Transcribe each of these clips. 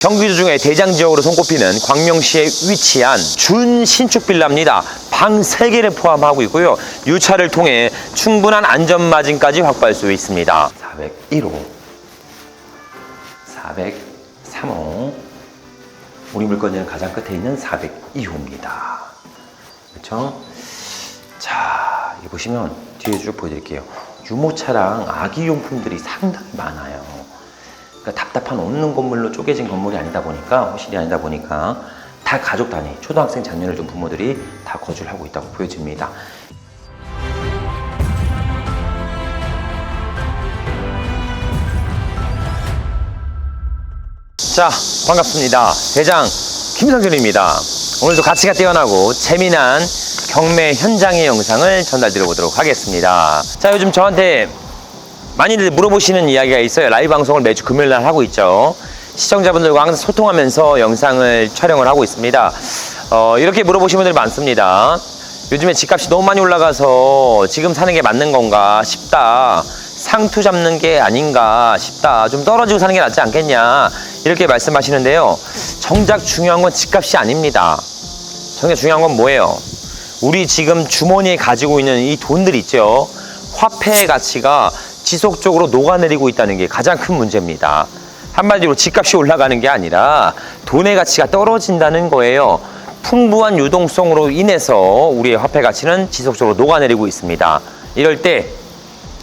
경기도 중에 대장 지역으로 손꼽히는 광명시에 위치한 준신축 빌라입니다. 방 3개를 포함하고 있고요. 유차를 통해 충분한 안전마진까지 확보할 수 있습니다. 401호, 403호, 우리 물건지는 가장 끝에 있는 402호입니다. 그렇죠? 자, 여기 보시면 뒤에 쭉 보여드릴게요. 유모차랑 아기용품들이 상당히 많아요. 그러니까 답답한 없는 건물로 쪼개진 건물이 아니다 보니까, 호실이 아니다 보니까 다 가족 단위, 초등학생 자녀를 둔 부모들이 다 거주를 하고 있다고 보여집니다. 자, 반갑습니다. 대장 김성준입니다. 오늘도 가치가 뛰어나고 재미난 경매 현장의 영상을 전달드려 보도록 하겠습니다. 자, 요즘 저한테 많이들 물어보시는 이야기가 있어요. 라이브 방송을 매주 금요일날 하고 있죠. 시청자분들과 항상 소통하면서 영상을 촬영을 하고 있습니다. 이렇게 물어보시는 분들이 많습니다. 요즘에 집값이 너무 많이 올라가서 지금 사는 게 맞는 건가 싶다. 상투 잡는 게 아닌가 싶다. 좀 떨어지고 사는 게 낫지 않겠냐. 이렇게 말씀하시는데요. 정작 중요한 건 집값이 아닙니다. 정작 중요한 건 뭐예요? 우리 지금 주머니에 가지고 있는 이 돈들 있죠. 화폐의 가치가 지속적으로 녹아내리고 있다는 게 가장 큰 문제입니다. 한마디로 집값이 올라가는 게 아니라 돈의 가치가 떨어진다는 거예요. 풍부한 유동성으로 인해서 우리의 화폐 가치는 지속적으로 녹아내리고 있습니다. 이럴 때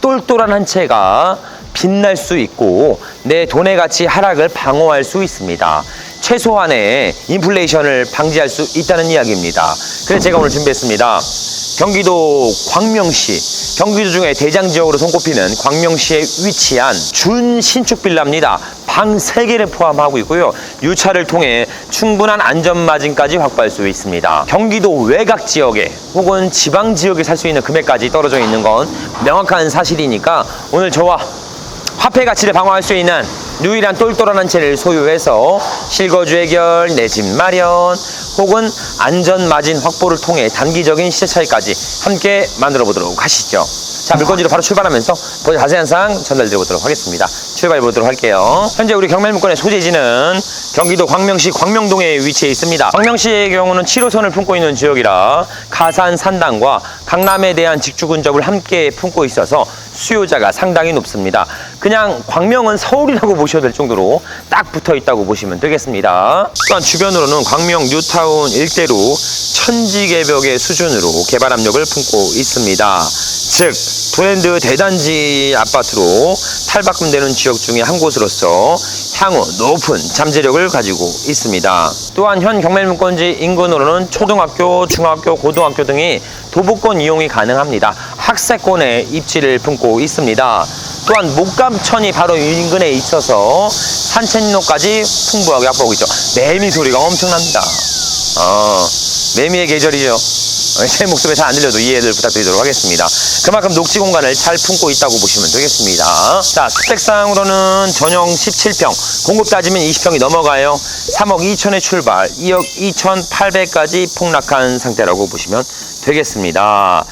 똘똘한 한 채가 빛날 수 있고 내 돈의 가치 하락을 방어할 수 있습니다. 최소한의 인플레이션을 방지할 수 있다는 이야기입니다. 그래서 제가 오늘 준비했습니다. 경기도 광명시, 경기도 중에 대장 지역으로 손꼽히는 광명시에 위치한 준신축 빌라입니다. 방 3개를 포함하고 있고요. 유차를 통해 충분한 안전마진까지 확보할 수 있습니다. 경기도 외곽 지역에 혹은 지방 지역에 살 수 있는 금액까지 떨어져 있는 건 명확한 사실이니까 오늘 저와 화폐 가치를 방어할 수 있는 유일한 똘똘한 한 채를 소유해서 실거주 해결, 내 집 마련 혹은 안전마진 확보를 통해 단기적인 시세 차익까지 함께 만들어 보도록 하시죠. 자, 물건지로 바로 출발하면서 더 자세한 사항 전달드려 보도록 하겠습니다. 출발해 보도록 할게요. 현재 우리 경매 물건의 소재지는 경기도 광명시 광명동에 위치해 있습니다. 광명시의 경우는 7호선을 품고 있는 지역이라 가산 산단과 강남에 대한 직주 근접을 함께 품고 있어서 수요자가 상당히 높습니다. 그냥 광명은 서울이라고 보셔도 될 정도로 딱 붙어 있다고 보시면 되겠습니다. 또한 주변으로는 광명 뉴타운 일대로 천지개벽의 수준으로 개발 압력을 품고 있습니다. 즉 브랜드 대단지 아파트로 탈바꿈되는 지역 중에 한 곳으로서 향후 높은 잠재력을 가지고 있습니다. 또한 현 경매물건지 인근으로는 초등학교, 중학교, 고등학교 등이 도보권 이용이 가능합니다. 학세권의 입지를 품고 있습니다. 또한 목감천이 바로 인근에 있어서 산책로까지 풍부하게 확보하고 있죠. 매미 소리가 엄청납니다. 매미의 계절이죠. 제 목소리 잘 안 들려도 이해를 부탁드리도록 하겠습니다. 그만큼 녹지 공간을 잘 품고 있다고 보시면 되겠습니다. 자, 스펙상으로는 전용 17평, 공급 따지면 20평이 넘어가요. 3억 2천에 출발, 2억 2,800까지 폭락한 상태라고 보시면 되겠습니다.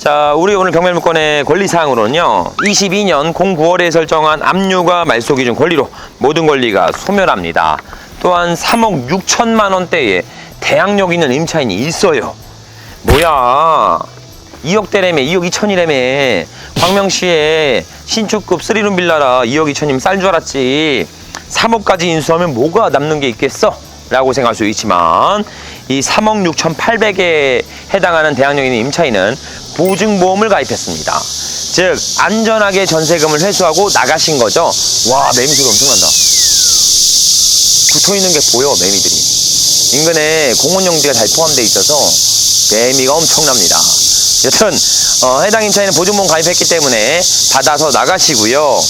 자, 우리 오늘 경매 물건의 권리사항으로는요, 22년 09월에 설정한 압류가 말소 기준 권리로 모든 권리가 소멸합니다. 또한 3억 6천만 원대의 대항력 있는 임차인이 있어요. 뭐야, 2억대라며, 2억 2천이라며. 광명시에 신축급 3룸 빌라라 2억 2천이면 쌀 줄 알았지. 3억까지 인수하면 뭐가 남는 게 있겠어? 라고 생각할 수 있지만 이 3억 6,800에 해당하는 대항력 있는 임차인은 보증보험을 가입했습니다. 즉 안전하게 전세금을 회수하고 나가신 거죠. 와, 매미 소리 엄청난다. 붙어있는 게 보여, 매미들이. 인근에 공원용지가 잘 포함되어 있어서 매미가 엄청납니다. 여튼 해당 임차인은 보증보험 가입했기 때문에 받아서 나가시고요.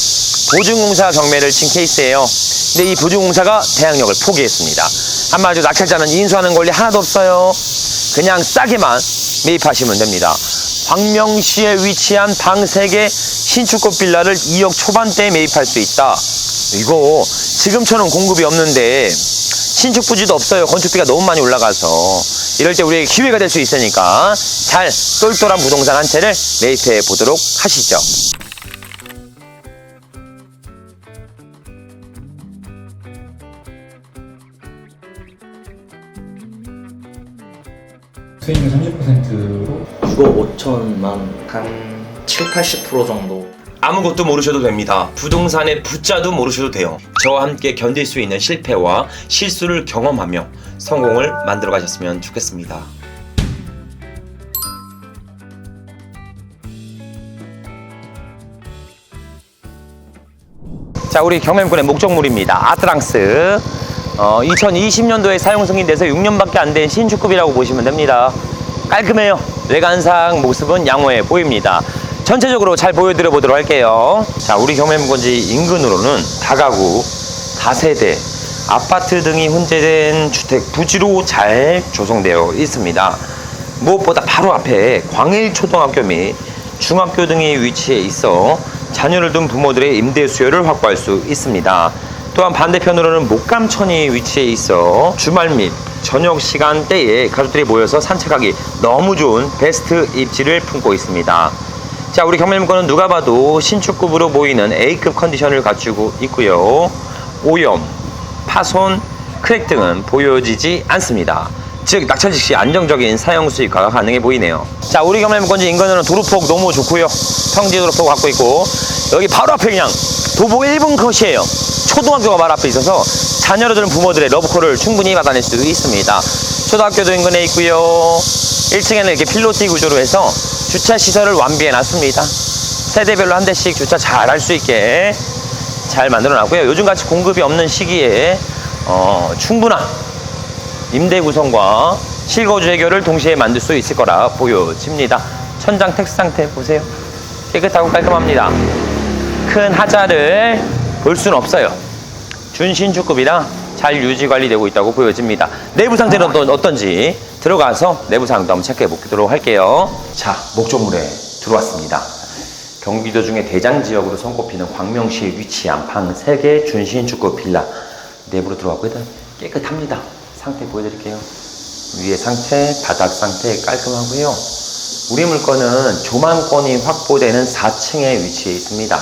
보증공사 경매를 친 케이스예요. 근데 이 보증공사가 대항력을 포기했습니다. 한마디로 낙찰자는 인수하는 권리 하나도 없어요. 그냥 싸게만 매입하시면 됩니다. 광명시에 위치한 방 3개 신축급 빌라를 2억 초반대에 매입할 수 있다. 이거 지금처럼 공급이 없는데 신축 부지도 없어요. 건축비가 너무 많이 올라가서. 이럴 때 우리에게 기회가 될 수 있으니까 잘 똘똘한 부동산 한 채를 매입해 보도록 하시죠. 수익률 30%로 6억 5천만 한 7, 80% 정도. 아무것도 모르셔도 됩니다. 부동산의 부자도 모르셔도 돼요. 저와 함께 견딜 수 있는 실패와 실수를 경험하며 성공을 만들어 가셨으면 좋겠습니다. 자, 우리 경매문건의 목적물입니다. 아트랑스. 2020년도에 사용 승인돼서 6년밖에 안 된 신축급이라고 보시면 됩니다. 깔끔해요. 외관상 모습은 양호해 보입니다. 전체적으로 잘 보여드려 보도록 할게요. 자, 우리 경매문건지 인근으로는 다가구, 다세대, 아파트 등이 혼재된 주택 부지로 잘 조성되어 있습니다. 무엇보다 바로 앞에 광일초등학교 및 중학교 등이 위치해 있어 자녀를 둔 부모들의 임대 수요를 확보할 수 있습니다. 또한 반대편으로는 목감천이 위치해 있어 주말 및 저녁 시간대에 가족들이 모여서 산책하기 너무 좋은 베스트 입지를 품고 있습니다. 자, 우리 경매문건은 누가 봐도 신축급으로 보이는 A급 컨디션을 갖추고 있고요. 오염, 파손, 크랙 등은 보여지지 않습니다. 즉 낙찰 즉시 안정적인 사용 수익화가 가능해 보이네요. 자, 우리 경매문건지 인근으로는 도로폭 너무 좋고요. 평지 도로폭 갖고 있고, 여기 바로 앞에 그냥 도보 1분 컷이에요. 초등학교가 바로 앞에 있어서 자녀를 두는 부모들의 러브콜을 충분히 받아낼 수 있습니다. 초등학교도 인근에 있고요. 1층에는 이렇게 필로티 구조로 해서 주차 시설을 완비해 놨습니다. 세대별로 한 대씩 주차 잘 할 수 있게 잘 만들어 놨고요. 요즘같이 공급이 없는 시기에 충분한 임대 구성과 실거주 해결을 동시에 만들 수 있을 거라 보여집니다. 천장 텍스 상태 보세요. 깨끗하고 깔끔합니다. 큰 하자를 볼 수는 없어요. 준신축급이라 잘 유지 관리되고 있다고 보여집니다. 내부 상태는 어떤지 들어가서 내부 상황도 한번 체크해 보도록 할게요. 자, 목적물에 들어왔습니다. 경기도 중에 대장 지역으로 손꼽히는 광명시에 위치한 방 3개 준신축급 빌라 내부로 들어왔고요. 깨끗합니다. 상태 보여드릴게요. 위에 상태, 바닥 상태 깔끔하고요. 우리 물건은 조망권이 확보되는 4층에 위치해 있습니다.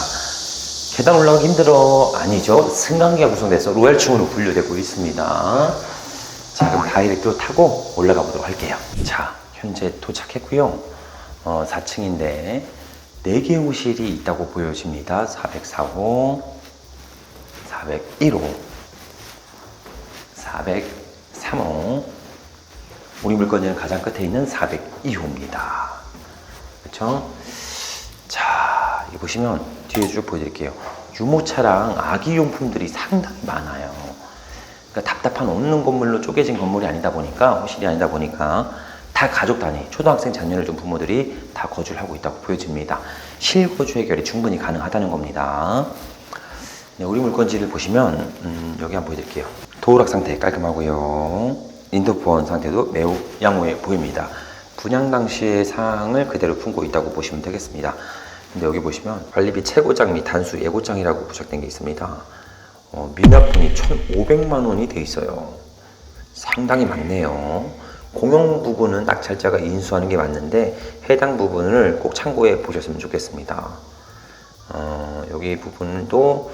계단 올라가기 힘들어? 아니죠. 승강기가 구성돼서 로얄층으로 분류되고 있습니다. 자, 그럼 다이렉트로 타고 올라가 보도록 할게요. 자, 현재 도착했고요. 4층인데 4개의 호실이 있다고 보여집니다. 404호, 401호, 403호, 우리 물건지는 가장 끝에 있는 402호입니다. 그렇죠? 자, 여기 보시면 뒤에 쭉 보여드릴게요. 유모차랑 아기용품들이 상당히 많아요. 그러니까 답답한 없는 건물로 쪼개진 건물이 아니다 보니까, 호실이 아니다 보니까 다 가족 단위, 초등학생 자녀를 둔 부모들이 다 거주를 하고 있다고 보여집니다. 실거주 해결이 충분히 가능하다는 겁니다. 네, 우리 물건지를 보시면 여기 한번 보여드릴게요. 도어락 상태 깔끔하고요. 인터폰 상태도 매우 양호해 보입니다. 분양 당시의 사항을 그대로 품고 있다고 보시면 되겠습니다. 근데 여기 보시면 관리비 최고장 및 단수 예고장이라고 부착된 게 있습니다. 미납분이 1,500만 원이 돼 있어요. 상당히 많네요. 공용 부분은 낙찰자가 인수하는 게 맞는데 해당 부분을 꼭 참고해 보셨으면 좋겠습니다. 여기 부분도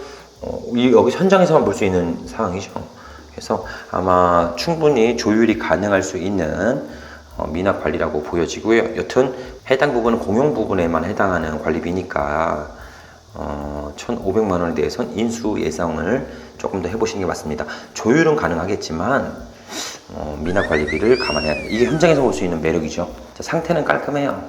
여기 현장에서만 볼 수 있는 상황이죠. 그래서 아마 충분히 조율이 가능할 수 있는 미납 관리라고 보여지고요. 여튼 해당 부분은 공용 부분에만 해당하는 관리비니까 1,500만 원에 대해서는 인수 예상을 조금 더 해보시는 게 맞습니다. 조율은 가능하겠지만 미납 관리비를 감안해야 돼요. 이게 현장에서 볼 수 있는 매력이죠. 자, 상태는 깔끔해요.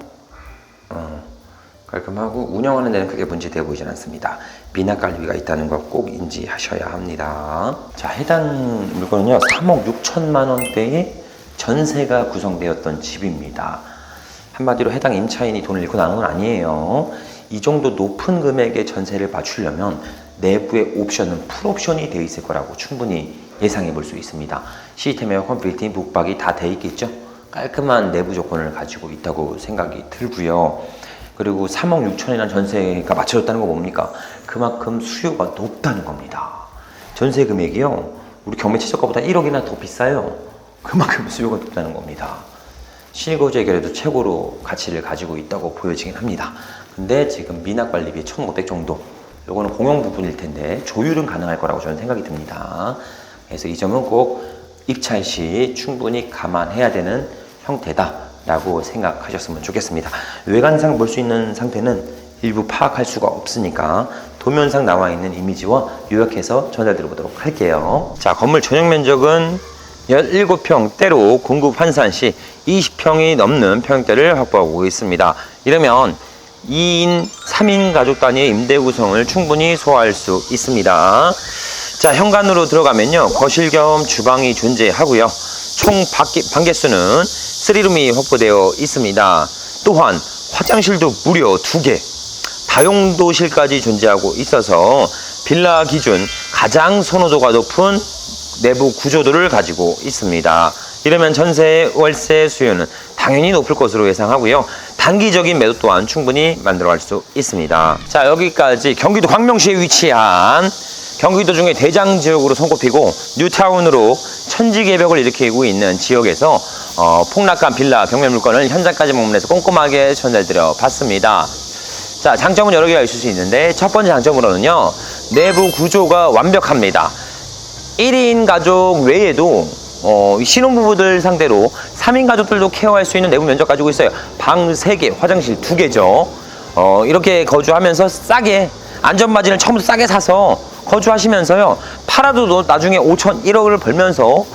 깔끔하고 운영하는 데는 크게 문제되어 보이진 않습니다. 미납 관리비가 있다는 것 꼭 인지하셔야 합니다. 자, 해당 물건은요 3억 6천만 원대의 전세가 구성되었던 집입니다. 한마디로 해당 임차인이 돈을 잃고 나는 건 아니에요. 이 정도 높은 금액의 전세를 맞추려면 내부의 옵션은 풀옵션이 되어 있을 거라고 충분히 예상해 볼 수 있습니다. 시스템 에어컨 빌트인 북박이 다 돼 있겠죠. 깔끔한 내부 조건을 가지고 있다고 생각이 들고요. 그리고 3억 6천이라는 전세가 맞춰졌다는 거 뭡니까? 그만큼 수요가 높다는 겁니다. 전세 금액이요 우리 경매 최저가보다 1억이나 더 비싸요. 그만큼 수요가 높다는 겁니다. 실거주 해결에도 최고로 가치를 가지고 있다고 보여지긴 합니다. 근데 지금 미납 관리비 1,500 정도, 요거는 공용 부분일 텐데 조율은 가능할 거라고 저는 생각이 듭니다. 그래서 이 점은 꼭 입찰 시 충분히 감안해야 되는 형태다 라고 생각하셨으면 좋겠습니다. 외관상 볼 수 있는 상태는 일부 파악할 수가 없으니까 도면상 나와 있는 이미지와 요약해서 전달드려 보도록 할게요. 자, 건물 전용 면적은 17평대로 공급 환산 시 20평이 넘는 평형대를 확보하고 있습니다. 이러면 2인, 3인 가족 단위의 임대 구성을 충분히 소화할 수 있습니다. 자, 현관으로 들어가면요, 거실 겸 주방이 존재하고요. 총 방개수는 3룸이 확보되어 있습니다. 또한 화장실도 무려 2개, 다용도실까지 존재하고 있어서 빌라 기준 가장 선호도가 높은 내부 구조도를 가지고 있습니다. 이러면 전세, 월세 수요는 당연히 높을 것으로 예상하고요. 단기적인 매도 또한 충분히 만들어갈 수 있습니다. 자, 여기까지 경기도 광명시에 위치한 경기도 중에 대장 지역으로 손꼽히고 뉴타운으로 천지개벽을 일으키고 있는 지역에서 폭락한 빌라 경매 물건을 현장까지 방문해서 꼼꼼하게 전달드려 봤습니다. 자, 장점은 여러 개가 있을 수 있는데 첫 번째 장점으로는요, 내부 구조가 완벽합니다. 1인 가족 외에도 신혼부부들 상대로 3인 가족들도 케어할 수 있는 내부 면적 가지고 있어요. 방 3개, 화장실 2개죠. 이렇게 거주하면서 싸게, 안전마진을 처음부터 싸게 사서 거주하시면서요, 팔아도 나중에 5천, 1억을 벌면서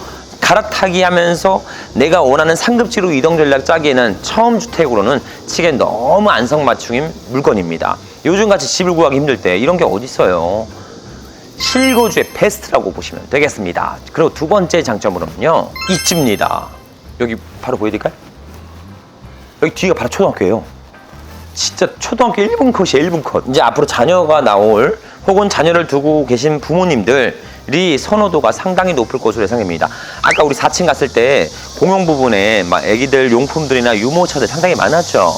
갈아타기 하면서 내가 원하는 상급지로 이동 전략 짜기에는 처음 주택으로는 치기엔 너무 안성맞춤인 물건입니다. 요즘같이 집을 구하기 힘들 때 이런 게 어디 있어요. 실거주의 베스트라고 보시면 되겠습니다. 그리고 두 번째 장점으로는요, 입지입니다. 여기 바로 보여드릴까요? 여기 뒤가 바로 초등학교예요. 진짜 초등학교 1분 컷이에요. 1분 컷. 이제 앞으로 자녀가 나올 혹은 자녀를 두고 계신 부모님들이 선호도가 상당히 높을 것으로 예상됩니다. 아까 우리 4층 갔을 때 공용 부분에 막 애기들 용품들이나 유모차들 상당히 많았죠.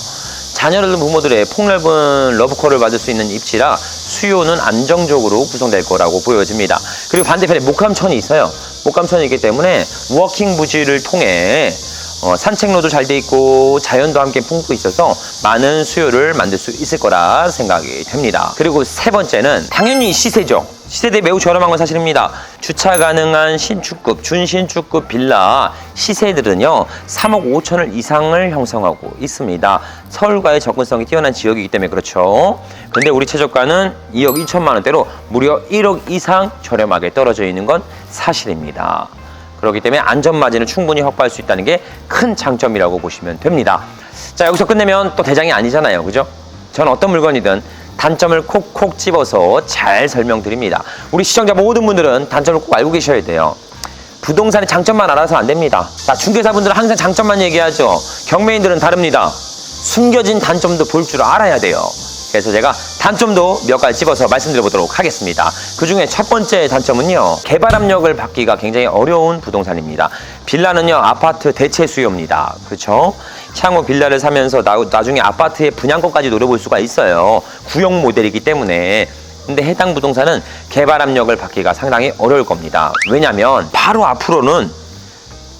자녀를 둔 부모들의 폭넓은 러브콜을 받을 수 있는 입지라 수요는 안정적으로 구성될 거라고 보여집니다. 그리고 반대편에 목감천이 있어요. 목감천이 있기 때문에 워킹 부지를 통해 산책로도 잘 돼 있고 자연도 함께 품고 있어서 많은 수요를 만들 수 있을 거라 생각이 됩니다. 그리고 세 번째는 당연히 시세죠. 시세 대비 매우 저렴한 건 사실입니다. 주차 가능한 신축급, 준신축급 빌라 시세들은요, 3억 5천을 이상을 형성하고 있습니다. 서울과의 접근성이 뛰어난 지역이기 때문에 그렇죠. 근데 우리 최저가는 2억 2천만 원대로 무려 1억 이상 저렴하게 떨어져 있는 건 사실입니다. 그렇기 때문에 안전마진을 충분히 확보할 수 있다는 게 큰 장점이라고 보시면 됩니다. 자, 여기서 끝내면 또 대장이 아니잖아요. 그죠? 전 어떤 물건이든 단점을 콕콕 집어서 잘 설명드립니다. 우리 시청자 모든 분들은 단점을 꼭 알고 계셔야 돼요. 부동산의 장점만 알아서 안 됩니다. 자, 중개사분들은 항상 장점만 얘기하죠. 경매인들은 다릅니다. 숨겨진 단점도 볼 줄 알아야 돼요. 그래서 제가 단점도 몇 가지 집어서 말씀드려 보도록 하겠습니다. 그 중에 첫 번째 단점은요, 개발 압력을 받기가 굉장히 어려운 부동산입니다. 빌라는요, 아파트 대체 수요입니다. 그렇죠? 향후 빌라를 사면서 나중에 아파트의 분양권까지 노려볼 수가 있어요. 구형 모델이기 때문에. 근데 해당 부동산은 개발 압력을 받기가 상당히 어려울 겁니다. 왜냐면 바로 앞으로는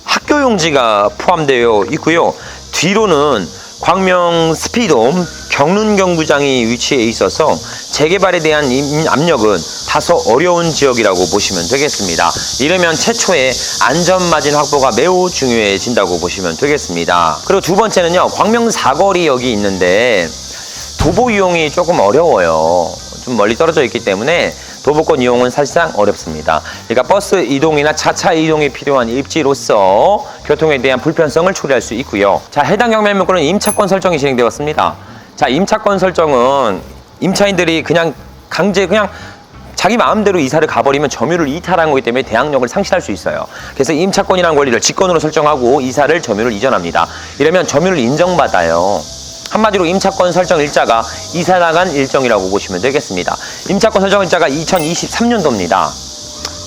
학교용지가 포함되어 있고요. 뒤로는 광명 스피돔 경륜경구장이 위치해 있어서 재개발에 대한 압력은 다소 어려운 지역이라고 보시면 되겠습니다. 이러면 최초의 안전마진 확보가 매우 중요해진다고 보시면 되겠습니다. 그리고 두 번째는요, 광명 사거리 여기 있는데 도보 이용이 조금 어려워요. 좀 멀리 떨어져 있기 때문에 도보권 이용은 사실상 어렵습니다. 그러니까 버스 이동이나 차차 이동이 필요한 입지로서 교통에 대한 불편성을 초래할 수 있고요. 자, 해당 경매 물건은 임차권 설정이 진행되었습니다. 자, 임차권 설정은 임차인들이 그냥 자기 마음대로 이사를 가버리면 점유를 이탈한 거기 때문에 대항력을 상실할 수 있어요. 그래서 임차권이라는 권리를 직권으로 설정하고 이사를 점유를 이전합니다. 이러면 점유를 인정받아요. 한마디로 임차권 설정 일자가 이사 나간 일정이라고 보시면 되겠습니다. 임차권 설정 일자가 2023년도입니다.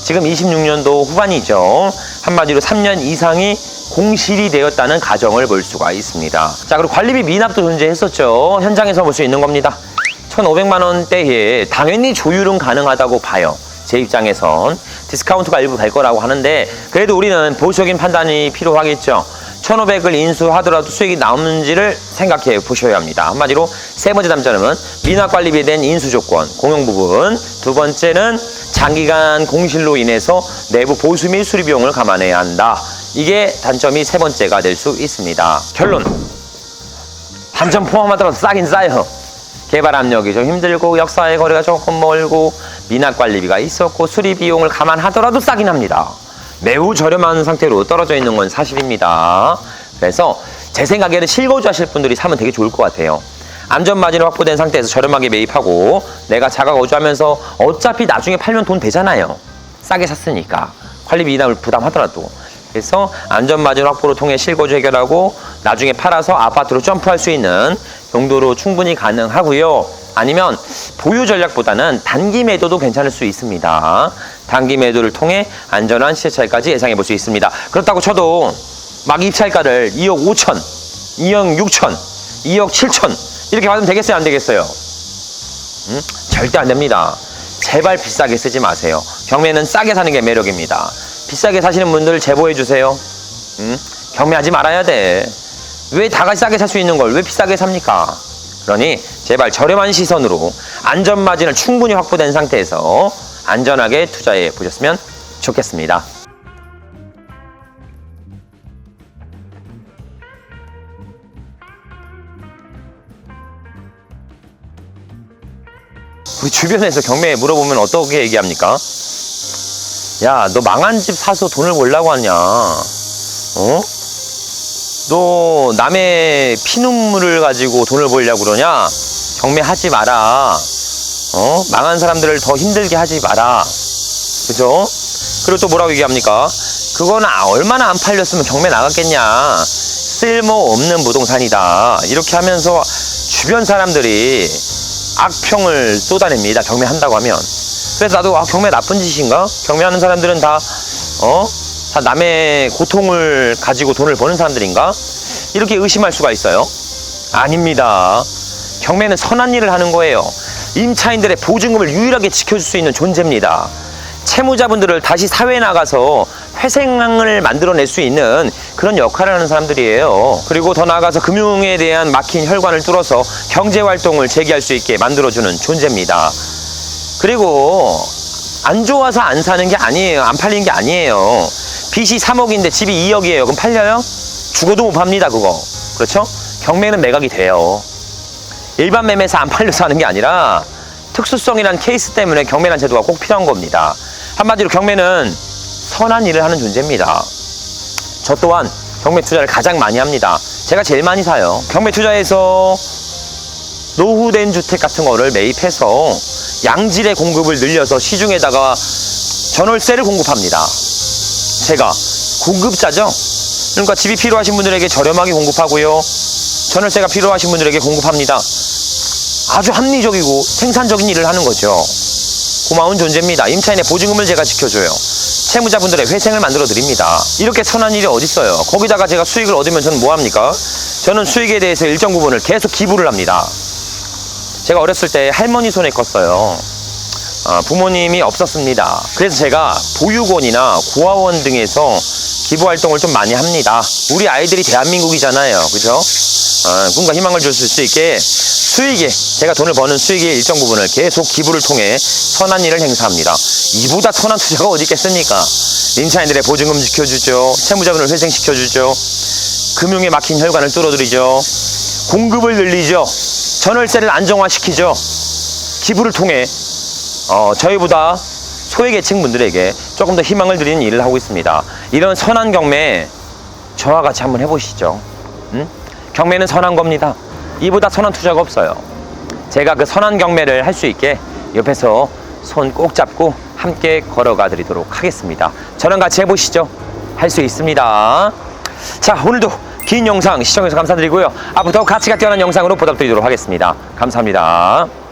지금 26년도 후반이죠. 한마디로 3년 이상이 공실이 되었다는 가정을 볼 수가 있습니다. 자, 그리고 관리비 미납도 존재했었죠. 현장에서 볼 수 있는 겁니다. 1,500만 원대에 당연히 조율은 가능하다고 봐요. 제 입장에선 디스카운트가 일부 될 거라고 하는데, 그래도 우리는 보수적인 판단이 필요하겠죠. 1,500을 인수하더라도 수익이 나오는지를 생각해 보셔야 합니다. 한마디로 세 번째 단점은 미납관리비에 대한 인수조건, 공용 부분. 두 번째는 장기간 공실로 인해서 내부 보수 및 수리 비용을 감안해야 한다. 이게 단점이 세 번째가 될 수 있습니다. 결론. 단점 포함하더라도 싸긴 싸요. 개발 압력이 좀 힘들고 역사의 거리가 조금 멀고 미납 관리비가 있었고 수리 비용을 감안하더라도 싸긴 합니다. 매우 저렴한 상태로 떨어져 있는 건 사실입니다. 그래서 제 생각에는 실거주 하실 분들이 사면 되게 좋을 것 같아요. 안전마진이 확보된 상태에서 저렴하게 매입하고 내가 자가 거주하면서 어차피 나중에 팔면 돈 되잖아요. 싸게 샀으니까. 관리비 미납을 부담하더라도. 그래서 안전마진 확보를 통해 실거주 해결하고 나중에 팔아서 아파트로 점프할 수 있는 용도로 충분히 가능하고요. 아니면 보유 전략보다는 단기 매도도 괜찮을 수 있습니다. 단기 매도를 통해 안전한 시세차익까지 예상해 볼 수 있습니다. 그렇다고 쳐도 막 입찰가를 2억 5천, 2억 6천, 2억 7천 이렇게 받으면 되겠어요? 안 되겠어요? 절대 안 됩니다. 제발 비싸게 쓰지 마세요. 경매는 싸게 사는 게 매력입니다. 비싸게 사시는 분들 제보해 주세요. 경매하지 말아야 돼. 왜 다 같이 싸게 살 수 있는 걸 왜 비싸게 삽니까? 그러니 제발 저렴한 시선으로 안전마진을 충분히 확보된 상태에서 안전하게 투자해 보셨으면 좋겠습니다. 우리 주변에서 경매에 물어보면 어떻게 얘기합니까? 야, 너 망한 집 사서 돈을 벌려고 하냐? 어? 너 남의 피눈물을 가지고 돈을 벌려고 그러냐? 경매하지 마라. 망한 사람들을 더 힘들게 하지 마라. 그죠? 그리고 또 뭐라고 얘기합니까? 그거는 얼마나 안 팔렸으면 경매 나갔겠냐? 쓸모없는 부동산이다. 이렇게 하면서 주변 사람들이 악평을 쏟아냅니다. 경매한다고 하면. 그래서 나도 경매 나쁜 짓인가? 경매하는 사람들은 다 남의 고통을 가지고 돈을 버는 사람들인가? 이렇게 의심할 수가 있어요. 아닙니다. 경매는 선한 일을 하는 거예요. 임차인들의 보증금을 유일하게 지켜줄 수 있는 존재입니다. 채무자분들을 다시 사회에 나가서 회생을 만들어낼 수 있는 그런 역할을 하는 사람들이에요. 그리고 더 나아가서 금융에 대한 막힌 혈관을 뚫어서 경제활동을 재개할 수 있게 만들어주는 존재입니다. 그리고 안 좋아서 안 사는 게 아니에요. 안 팔리는 게 아니에요. 빚이 3억인데 집이 2억이에요. 그럼 팔려요? 죽어도 못 팝니다, 그거. 그렇죠? 경매는 매각이 돼요. 일반 매매에서 안 팔려서 하는 게 아니라 특수성이란 케이스 때문에 경매란 제도가 꼭 필요한 겁니다. 한마디로 경매는 선한 일을 하는 존재입니다. 저 또한 경매 투자를 가장 많이 합니다. 제가 제일 많이 사요. 경매 투자에서 노후된 주택 같은 거를 매입해서 양질의 공급을 늘려서 시중에다가 전월세를 공급합니다. 제가 공급자죠. 그러니까 집이 필요하신 분들에게 저렴하게 공급하고요. 전월세가 필요하신 분들에게 공급합니다. 아주 합리적이고 생산적인 일을 하는 거죠. 고마운 존재입니다. 임차인의 보증금을 제가 지켜줘요. 채무자분들의 회생을 만들어 드립니다. 이렇게 선한 일이 어디 있어요. 거기다가 제가 수익을 얻으면 저는 뭐합니까? 저는 수익에 대해서 일정 부분을 계속 기부를 합니다. 제가 어렸을 때 할머니 손에 컸어요. 부모님이 없었습니다. 그래서 제가 보육원이나 고아원 등에서 기부활동을 좀 많이 합니다. 우리 아이들이 대한민국이잖아요. 그죠? 꿈과 희망을 줄 수 있게 수익에, 제가 돈을 버는 수익의 일정 부분을 계속 기부를 통해 선한 일을 행사합니다. 이보다 선한 투자가 어디 있겠습니까? 임차인들의 보증금 지켜주죠. 채무자분을 회생시켜주죠. 금융에 막힌 혈관을 뚫어드리죠. 공급을 늘리죠. 전월세를 안정화시키죠. 기부를 통해 저희보다 소외계층 분들에게 조금 더 희망을 드리는 일을 하고 있습니다. 이런 선한 경매 저와 같이 한번 해보시죠. 경매는 선한 겁니다. 이보다 선한 투자가 없어요. 제가 그 선한 경매를 할 수 있게 옆에서 손 꼭 잡고 함께 걸어가 드리도록 하겠습니다. 저랑 같이 해보시죠. 할 수 있습니다. 자, 오늘도 긴 영상 시청해주셔서 감사드리고요. 앞으로 더 가치가 뛰어난 영상으로 보답드리도록 하겠습니다. 감사합니다.